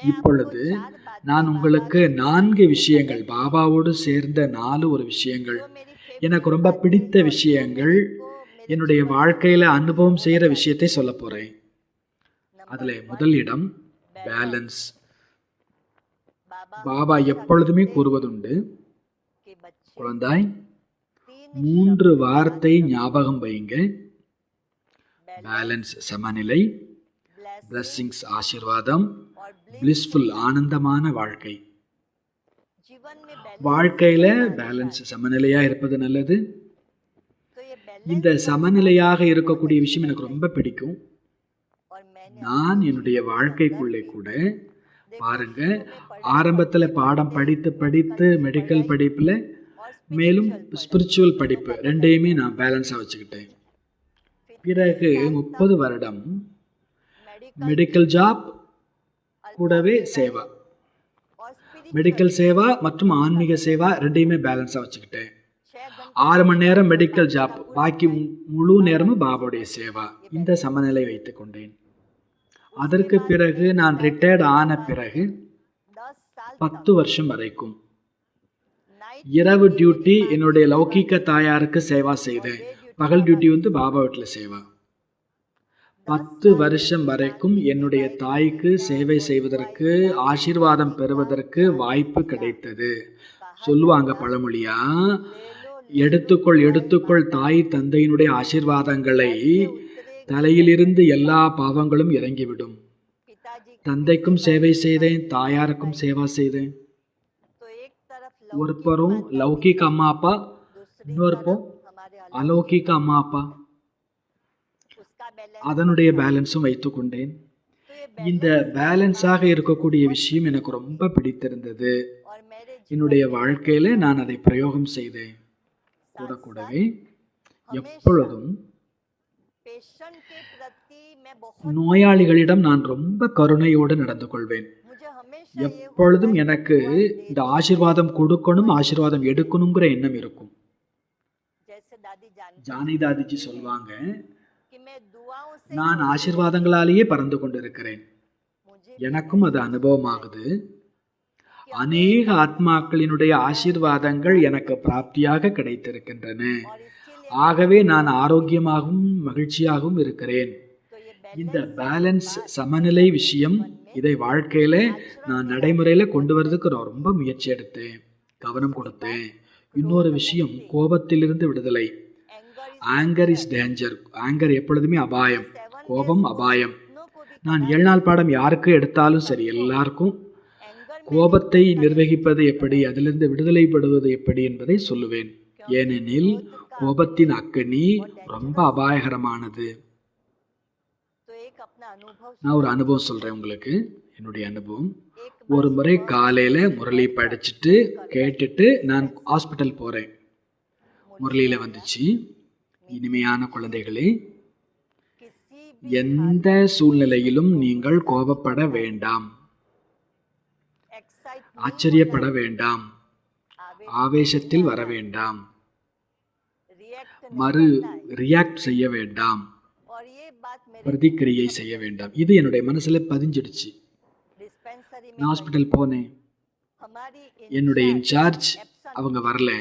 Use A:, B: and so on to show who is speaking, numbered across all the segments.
A: இப்பொழுது நான் உங்களுக்கு 4 விஷயங்கள், பாபாவோடு சேர்ந்த 4 ஒரு விஷயங்கள், எனக்கு ரொம்ப பிடித்த விஷயங்கள், என்னுடைய வாழ்க்கையில் அனுபவம் செய்கிற விஷயத்தை சொல்ல போகிறேன். அதில் முதல் இடம் பேலன்ஸ். பாபா எப்பொழுதுமே கூறுவதுண்டு, குழந்தாய் 3 வார்த்தை ஞாபகம் வைங்க. பேலன்ஸ் சமநிலை, பிளஸ்ஸிங்ஸ் ஆசீர்வாதம், பிளிஸ்ஃபுல் ஆனந்தமான வாழ்க்கை. வாழ்க்கையில பேலன்ஸ் சமநிலையா இருப்பது நல்லது. இந்த சமநிலையாக இருக்கக்கூடிய விஷயம் எனக்கு ரொம்ப பிடிக்கும். நான் என்னுடைய வாழ்க்கைக்குள்ளே கூட பாருங்க, ஆரம்பத்தில் பாடம் படித்து மெடிக்கல் படிப்பில் மேலும் ஸ்பிரிச்சுவல் படிப்பு ரெண்டையுமே நான் பேலன்ஸாக வச்சுக்கிட்டேன். பிறகு 30 வருடம் மெடிக்கல் ஜாப் கூடவே சேவா, மெடிக்கல் சேவா மற்றும் ஆன்மீக சேவா ரெண்டையுமே பேலன்ஸாக வச்சுக்கிட்டேன். 6 மணி நேரம் மெடிக்கல் ஜாப், பாக்கி முழு நேரமும் பாபாவுடைய சேவா. இந்த சமநிலை வைத்து கொண்டேன். அதற்கு பிறகு நான் ரிட்டையர்ட் ஆன பிறகு 10 வருஷம் வரைக்கும் இரவு டியூட்டி என்னுடைய லௌகீக தாயாருக்கு சேவா செய்தேன். பகல் டியூட்டி பாபா வீட்டில் சேவா. 10 வருஷம் வரைக்கும் என்னுடைய தாய்க்கு சேவை செய்வதற்கு, ஆசீர்வாதம் பெறுவதற்கு வாய்ப்பு கிடைத்தது. சொல்லுவாங்க பழமொழியா, எடுத்துக்கொள் தாய் தந்தையினுடைய ஆசீர்வாதங்களை, தலையிலிருந்து எல்லா பாவங்களும் இறங்கிவிடும். தந்தைக்கும் சேவை செய்தேன், தாயாருக்கும் சேவா செய்தேன். ஒரு புறம் லௌகிக அம்மா அப்பா, இன்னொரு புறம் அலௌகிக அம்மா அப்பா, அதனுடைய பேலன்ஸும் வைத்து கொண்டேன். இந்த பேலன்ஸாக இருக்கக்கூடிய விஷயம் எனக்கு ரொம்ப பிடித்திருந்தது. என்னுடைய வாழ்க்கையில நான் அதை பிரயோகம் செய்தேன். கூடவே எப்பொழுதும் நோயாளிகளிடம் நான் ரொம்ப கருணையோடு நடந்து கொள்வேன். எப்பொழுதும் எனக்கு இந்த ஆசீர்வாதம் கொடுக்கணும், ஆசீர்வாதம் எடுக்கணுங்கிற எண்ணம் இருக்கும். ஜானி தாதிஜி சொல்வாங்க, நான் ஆசீர்வாதங்களாலேயே பறந்து கொண்டிருக்கிறேன். எனக்கும் அது அனுபவமாகுது. அநேக ஆத்மாக்களினுடைய ஆசீர்வாதங்கள் எனக்கு பிராப்தியாக கிடைத்திருக்கின்றன. ஆகவே நான் ஆரோக்கியமாகவும் மகிழ்ச்சியாகவும் இருக்கிறேன். இந்த பேலன்ஸ் சமநிலை விஷயம், இதை வாழ்க்கையில நான் நடைமுறையில கொண்டு வரதுக்கு நான் ரொம்ப முயற்சி எடுத்தேன், கவனம் கொடுத்தேன். இன்னொரு விஷயம், கோபத்திலிருந்து விடுதலை. Anchor is danger. ஆங்கர் எப்பொழுதுமே அபாயம், கோபம் அபாயம். நான் 7 நாள் பாடம் யாருக்கு எடுத்தாலும் சரி, எல்லாருக்கும் கோபத்தை நிர்வகிப்பது எப்படி, அதிலிருந்து விடுதலை பெறுவது எப்படி என்பதை சொல்லுவேன். ஏனெனில் கோபத்தின் அக்கனி ரொம்ப அபாயகரமானது. நான் ஒரு அனுபவம் சொல்றேன் உங்களுக்கு, என்னுடைய அனுபவம். ஒரு முறை காலையில முரளி படிச்சுட்டு கேட்டுட்டு நான் ஹாஸ்பிட்டல் போறேன். முரளியில வந்துச்சு, இனிமையான குழந்தைகளே, எந்த சூழ்நிலையிலும் நீங்கள் கோபப்பட வேண்டாம், ஆச்சரியப்பட வேண்டாம், ஆவேசத்தில் வர வேண்டாம், ரியாக்ட் செய்ய வேண்டாம், பிரதிக்கிரியை செய்ய வேண்டாம். இது என்னுடைய மனசுல பதிஞ்சிடுச்சு. நான் ஹாஸ்பிட்டல் போனேன். என்னுடைய இன்சார்ஜ் அவங்க வரல.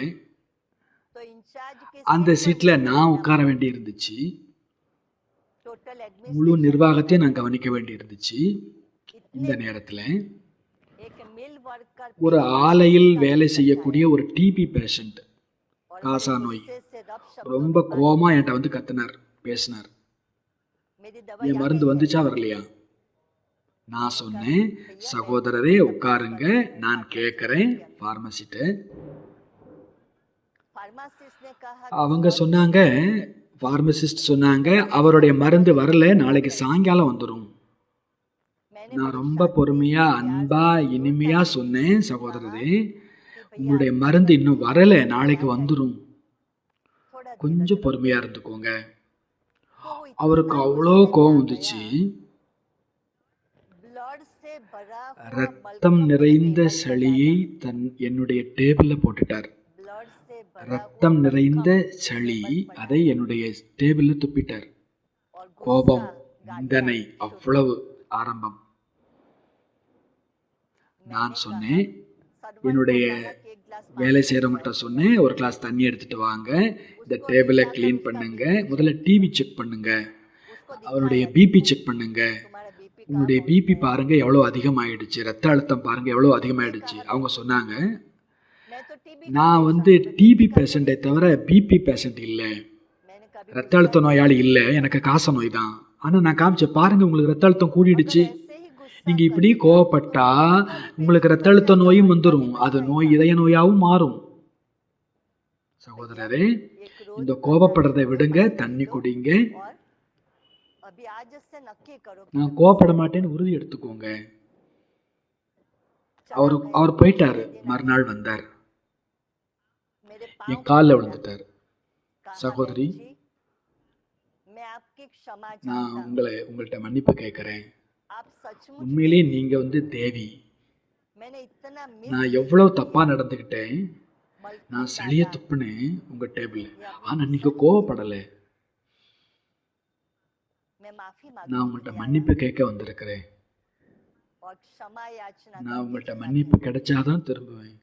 A: அந்த சீட்ல நான் உட்கார வேண்டி இருந்துச்சு. முழு நிர்வாகத்தையும் நான் கவனிக்க வேண்டி இருந்துச்சு. இந்த நேரத்தில் ஒரு ஆலையில் வேலை செய்யக்கூடிய ஒரு டிபி பேஷண்ட், காசா நோய், ரொம்ப கோபமா என்கிட்ட வந்து கத்தினார், பேசினார். என் மருந்து வந்துச்சா வரலையா? நான் சொன்னேன், சகோதரரே உட்காருங்க, நான் கேட்குறேன் பார்மசிட்ட. அவங்க சொன்னாங்க, பார்மசிஸ்ட் சொன்னாங்க, அவருடைய மருந்து வரல, நாளைக்கு சாயங்காலம் வந்துடும். நான் ரொம்ப பொறுமையா அன்பா இனிமையா சொன்னேன், சகோதரரே உங்களுடைய மருந்து இன்னும் வரல, நாளைக்கு வந்துடும், கொஞ்சம் பொறுமையா இருந்துக்கோங்க. அவருக்கு அவ்வளோ கோபம் வந்துச்சு. ரத்தம் நிறைந்த சளியை என்னுடைய டேபிள்ல போட்டுட்டார். ரத்தம் நிறைந்த சளி அதை என்னுடைய டேபிள்ல துப்பிட்டார். கோபம், நிந்தனை அவ்வளவு ஆரம்பம். நான் சொன்னேன், என்னுடைய வேலை செய்கிறவங்கள்ட்ட சொன்னேன், ஒரு கிளாஸ் தண்ணி எடுத்துகிட்டு வாங்க, இந்த டேபிளை க்ளீன் பண்ணுங்க, முதல்ல டிவி செக் பண்ணுங்க, அவருடைய பிபி செக் பண்ணுங்க, உங்களுடைய பிபி பாருங்கள் எவ்வளோ அதிகமாகிடுச்சு, ரத்த அழுத்தம் பாருங்கள் எவ்வளோ அதிகமாகிடுச்சு. அவங்க சொன்னாங்க, நான் வந்து டிபி பேஷண்ட்டை தவிர பிபி பேஷண்ட் இல்லை, ரத்த அழுத்த நோயாளி இல்லை, எனக்கு காச நோய் தான். ஆனால் நான் காமிச்சேன், பாருங்கள் உங்களுக்கு ரத்த அழுத்தம் கூடிடுச்சு, நீங்கள் இப்படி கோவப்பட்டா உங்களுக்கு ரத்த அழுத்த நோயும் வந்துடும், அது நோய் இதய நோயாகவும் மாறும். சகோதரரே, இந்த கோபப்படுறதை விடுங்க, தண்ணி குடிங்க. நான் கோபப்பட மாட்டேன்னு உறுதி எடுத்துக்கோங்க. அவர் போயிட்டாரு. மறுநாள் வந்தார், என் காலில் விழுந்துட்டார். சகோதரி, நான் உங்கள்கிட்ட மன்னிப்பு கேட்குறேன். உண்மையிலேயே நீங்க வந்து தேவி. நான் எவ்வளவு தப்பா நடந்துக்கிட்டேன். நான் சளிய துப்புனேன் உங்க டேபிள், ஆனா நீங்க கோவப்படலை. நான் உங்கள்கிட்ட மன்னிப்பு கேட்க வந்திருக்கிறேன். நான் உங்கள்கிட்ட மன்னிப்பு கிடைச்சாதான் திரும்புவேன்.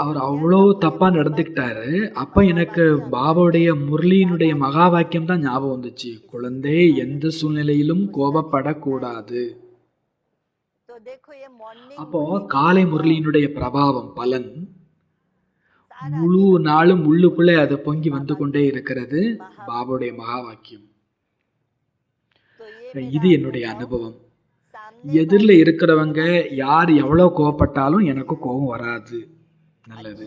A: அவர் அவ்வளோ தப்பா நடந்துக்கிட்டாரு. அப்ப எனக்கு பாபாவுடைய முரளியினுடைய மகா வாக்கியம் தான் ஞாபகம் வந்துச்சு, குழந்தை எந்த சூழ்நிலையிலும் கோபப்படக்கூடாது. அப்போ காலை முரளியினுடைய பிரபாவம் பலன் முழு நாளும் உள்ளுக்குள்ளே அது பொங்கி வந்து கொண்டே இருக்கிறது. பாபாவுடைய மகா வாக்கியம். இது என்னுடைய அனுபவம். எதிரில் இருக்கிறவங்க யார் எவ்வளோ கோவப்பட்டாலும் எனக்கு கோபம் வராது. நல்லது.